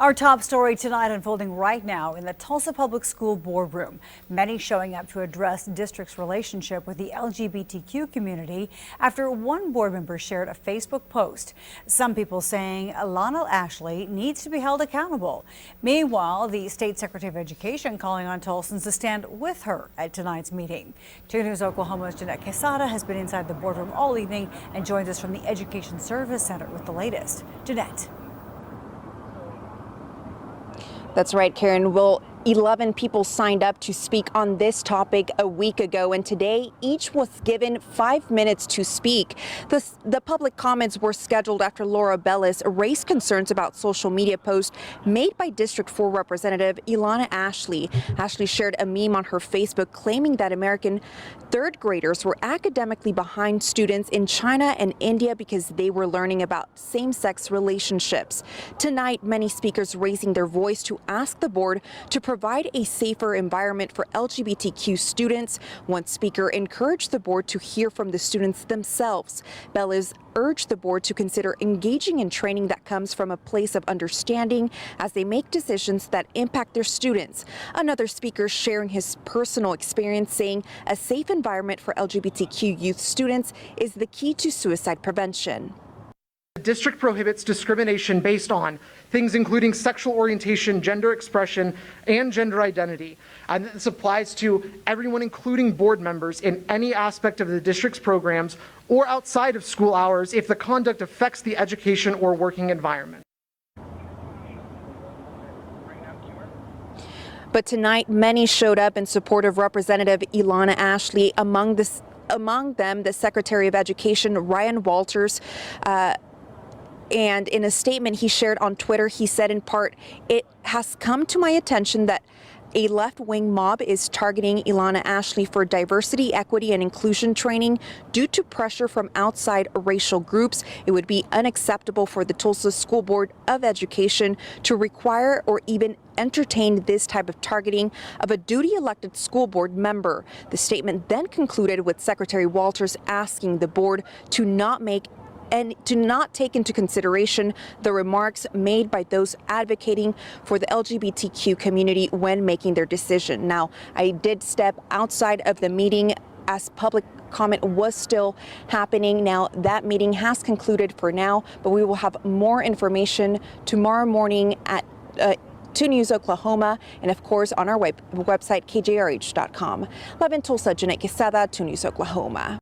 Our top story tonight unfolding right now in the Tulsa Public School boardroom. Many showing up to address district's relationship with the LGBTQ community after one board member shared a Facebook post. Some people saying Ilana Ashley needs to be held accountable. Meanwhile, the State Secretary of Education calling on Tulsans to stand with her at tonight's meeting. 2 News Oklahoma's Jeanette Quesada has been inside the boardroom all evening and joins us from the Education Service Center with the latest. Jeanette. That's right, Karen. Well, 11 people signed up to speak on this topic a week ago, and today each was given 5 minutes to speak. The public comments were scheduled after Laura Bellis raised concerns about social media posts made by District 4 Representative Ilana Ashley. Ashley shared a meme on her Facebook claiming that American third graders were academically behind students in China and India because they were learning about same-sex relationships. Tonight, many speakers raising their voice to ask the board to provide a safer environment for LGBTQ students. One speaker encouraged the board to hear from the students themselves. Bellis urged the board to consider engaging in training that comes from a place of understanding as they make decisions that impact their students. Another speaker sharing his personal experience, saying a safe environment for LGBTQ youth students is the key to suicide prevention. The district prohibits discrimination based on things including sexual orientation, gender expression, and gender identity. And this applies to everyone, including board members, in any aspect of the district's programs or outside of school hours if the conduct affects the education or working environment. But tonight, many showed up in support of Representative Ilana Ashley. Among them, the Secretary of Education, Ryan Walters. And in a statement he shared on Twitter, he said in part, "It has come to my attention that a left-wing mob is targeting Ilana Ashley for diversity, equity, and inclusion training due to pressure from outside racial groups. It would be unacceptable for the Tulsa School Board of Education to require or even entertain this type of targeting of a duty-elected school board member." The statement then concluded with Secretary Walters asking the board to not take into consideration the remarks made by those advocating for the LGBTQ community when making their decision. Now, I did step outside of the meeting as public comment was still happening. Now, that meeting has concluded for now, but we will have more information tomorrow morning at 2 News Oklahoma, and of course on our website, kjrh.com. Live in Tulsa, Jeanette Quesada, 2 News Oklahoma.